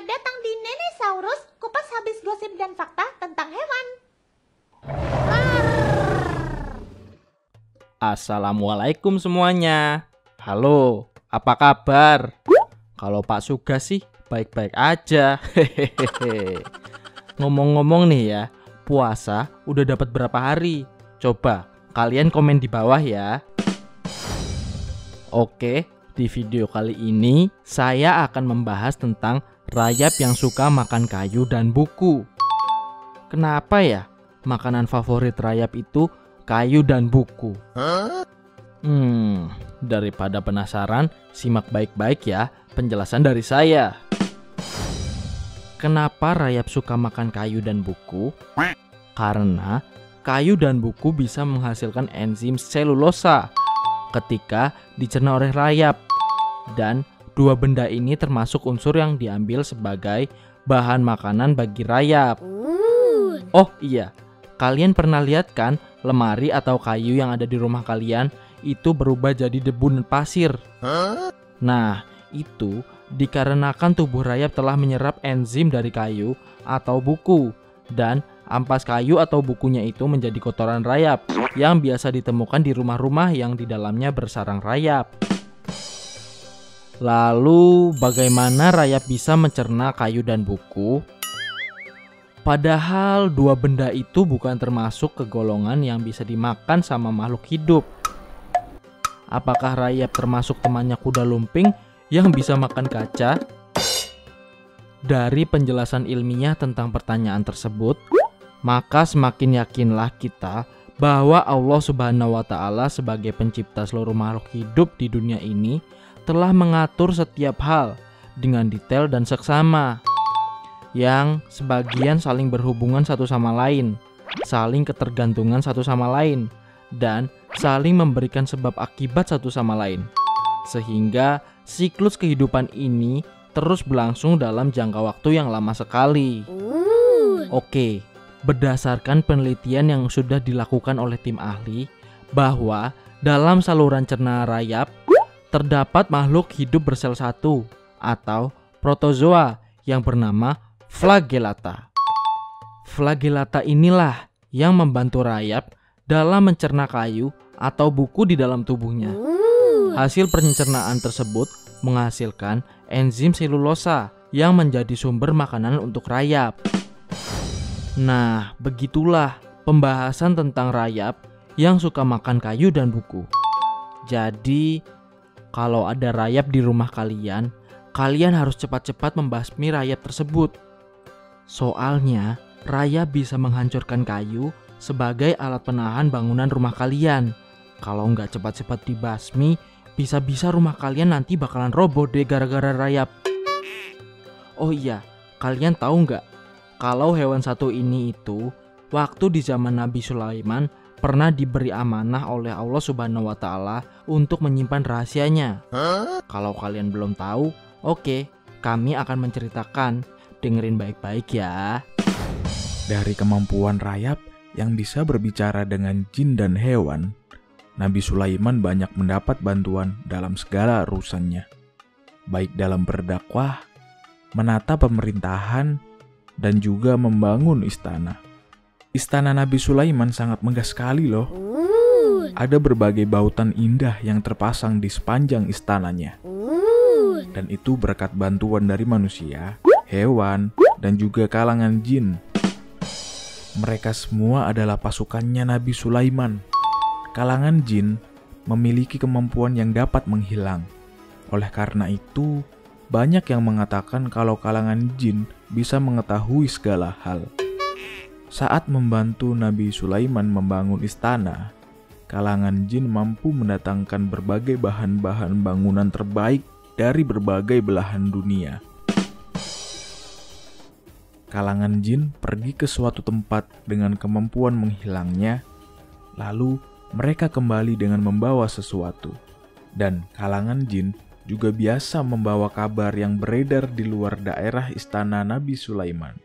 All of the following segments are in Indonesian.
Selamat datang di Nenesaurus, kupas habis gosip dan fakta tentang hewan. Assalamualaikum semuanya. Halo, apa kabar? Kalau Pak Suga sih baik-baik aja. Hehehe. Ngomong-ngomong nih ya, puasa udah dapat berapa hari? Coba kalian komen di bawah ya. Oke, di video kali ini saya akan membahas tentang rayap yang suka makan kayu dan buku. Kenapa ya makanan favorit rayap itu kayu dan buku? Daripada penasaran, simak baik-baik ya penjelasan dari saya. Kenapa rayap suka makan kayu dan buku? Karena kayu dan buku bisa menghasilkan enzim selulosa ketika dicerna oleh rayap. Dan dua benda ini termasuk unsur yang diambil sebagai bahan makanan bagi rayap. Oh iya, kalian pernah lihat kan lemari atau kayu yang ada di rumah kalian itu berubah jadi debu dan pasir? Nah, itu dikarenakan tubuh rayap telah menyerap enzim dari kayu atau buku, dan ampas kayu atau bukunya itu menjadi kotoran rayap yang biasa ditemukan di rumah-rumah yang di dalamnya bersarang rayap. Lalu, bagaimana rayap bisa mencerna kayu dan buku? Padahal dua benda itu bukan termasuk ke golongan yang bisa dimakan sama makhluk hidup. Apakah rayap termasuk temannya kuda lumping yang bisa makan kaca? Dari penjelasan ilmiah tentang pertanyaan tersebut, maka semakin yakinlah kita bahwa Allah Subhanahu wa Ta'ala sebagai pencipta seluruh makhluk hidup di dunia ini telah mengatur setiap hal dengan detail dan seksama, yang sebagian saling berhubungan satu sama lain, saling ketergantungan satu sama lain, dan saling memberikan sebab akibat satu sama lain, sehingga siklus kehidupan ini terus berlangsung dalam jangka waktu yang lama sekali. Oke, berdasarkan penelitian yang sudah dilakukan oleh tim ahli, bahwa dalam saluran cerna rayap terdapat makhluk hidup bersel satu atau protozoa yang bernama flagellata. Flagellata inilah yang membantu rayap dalam mencerna kayu atau buku di dalam tubuhnya. Hasil pencernaan tersebut menghasilkan enzim selulosa yang menjadi sumber makanan untuk rayap. Nah, begitulah pembahasan tentang rayap yang suka makan kayu dan buku. Jadi, kalau ada rayap di rumah kalian, kalian harus cepat-cepat membasmi rayap tersebut. Soalnya, rayap bisa menghancurkan kayu sebagai alat penahan bangunan rumah kalian. Kalau nggak cepat-cepat dibasmi, bisa-bisa rumah kalian nanti bakalan roboh deh gara-gara rayap. Oh iya, kalian tahu nggak? Kalau hewan satu ini itu, waktu di zaman Nabi Sulaiman, pernah diberi amanah oleh Allah Subhanahu wa Ta'ala untuk menyimpan rahasianya. Kalau kalian belum tahu, oke, kami akan menceritakan. Dengerin baik-baik ya. Dari kemampuan rayap yang bisa berbicara dengan jin dan hewan, Nabi Sulaiman banyak mendapat bantuan dalam segala urusannya, baik dalam berdakwah, menata pemerintahan, dan juga membangun istana. Istana Nabi Sulaiman sangat megah sekali loh. Ada berbagai bautan indah yang terpasang di sepanjang istananya. Dan itu berkat bantuan dari manusia, hewan, dan juga kalangan jin. Mereka semua adalah pasukannya Nabi Sulaiman. Kalangan jin memiliki kemampuan yang dapat menghilang. Oleh karena itu, banyak yang mengatakan kalau kalangan jin bisa mengetahui segala hal. Saat membantu Nabi Sulaiman membangun istana, kalangan jin mampu mendatangkan berbagai bahan-bahan bangunan terbaik dari berbagai belahan dunia. Kalangan jin pergi ke suatu tempat dengan kemampuan menghilangnya, lalu mereka kembali dengan membawa sesuatu. Dan kalangan jin juga biasa membawa kabar yang beredar di luar daerah istana Nabi Sulaiman.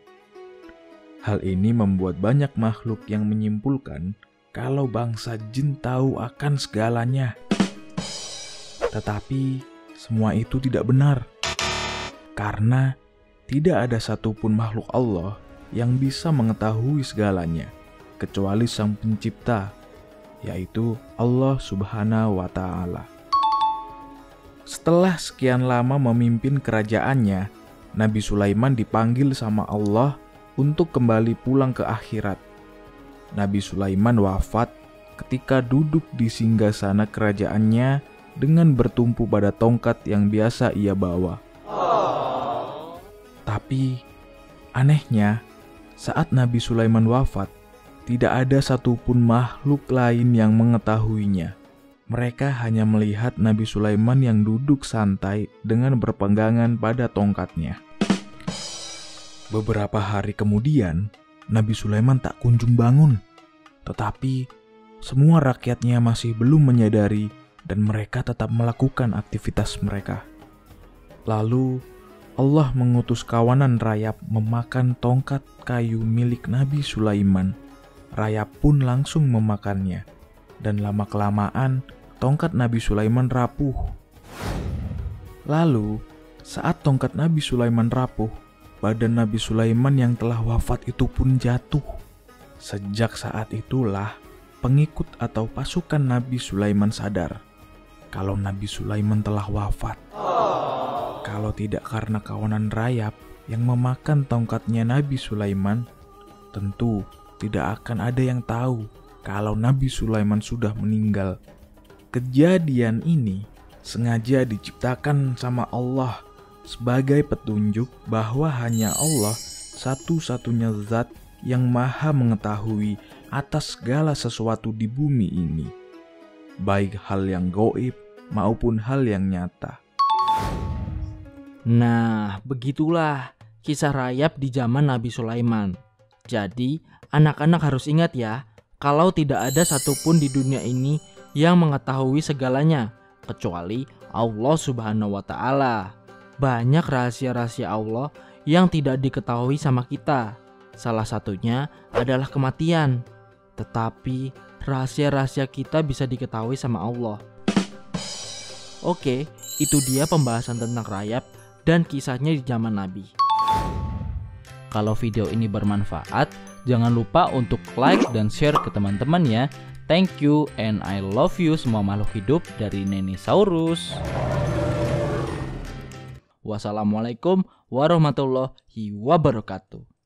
Hal ini membuat banyak makhluk yang menyimpulkan kalau bangsa jin tahu akan segalanya. Tetapi semua itu tidak benar, karena tidak ada satupun makhluk Allah yang bisa mengetahui segalanya, kecuali Sang Pencipta, yaitu Allah Subhanahu wa Ta'ala. Setelah sekian lama memimpin kerajaannya, Nabi Sulaiman dipanggil sama Allah untuk kembali pulang ke akhirat. Nabi Sulaiman wafat ketika duduk di singgasana kerajaannya dengan bertumpu pada tongkat yang biasa ia bawa. Tapi anehnya, saat Nabi Sulaiman wafat, tidak ada satupun makhluk lain yang mengetahuinya. Mereka hanya melihat Nabi Sulaiman yang duduk santai dengan berpegangan pada tongkatnya. Beberapa hari kemudian, Nabi Sulaiman tak kunjung bangun. Tetapi, semua rakyatnya masih belum menyadari dan mereka tetap melakukan aktivitas mereka. Lalu, Allah mengutus kawanan rayap memakan tongkat kayu milik Nabi Sulaiman. Rayap pun langsung memakannya, dan lama-kelamaan tongkat Nabi Sulaiman rapuh. Lalu, saat tongkat Nabi Sulaiman rapuh, badan Nabi Sulaiman yang telah wafat itu pun jatuh. Sejak saat itulah, pengikut atau pasukan Nabi Sulaiman sadar kalau Nabi Sulaiman telah wafat. Kalau tidak karena kawanan rayap yang memakan tongkatnya Nabi Sulaiman, tentu tidak akan ada yang tahu kalau Nabi Sulaiman sudah meninggal. Kejadian ini sengaja diciptakan sama Allah sebagai petunjuk bahwa hanya Allah satu-satunya zat yang maha mengetahui atas segala sesuatu di bumi ini, baik hal yang gaib maupun hal yang nyata. Nah, begitulah kisah rayap di zaman Nabi Sulaiman. Jadi, anak-anak harus ingat ya, kalau tidak ada satupun di dunia ini yang mengetahui segalanya, kecuali Allah Subhanahu wa Ta'ala. Banyak rahasia-rahasia Allah yang tidak diketahui sama kita. Salah satunya adalah kematian. Tetapi, rahasia-rahasia kita bisa diketahui sama Allah. Oke, itu dia pembahasan tentang rayap dan kisahnya di zaman Nabi. Kalau video ini bermanfaat, jangan lupa untuk like dan share ke teman-teman ya. Thank you and I love you semua makhluk hidup dari Nenisaurus. Wassalamualaikum warahmatullahi wabarakatuh.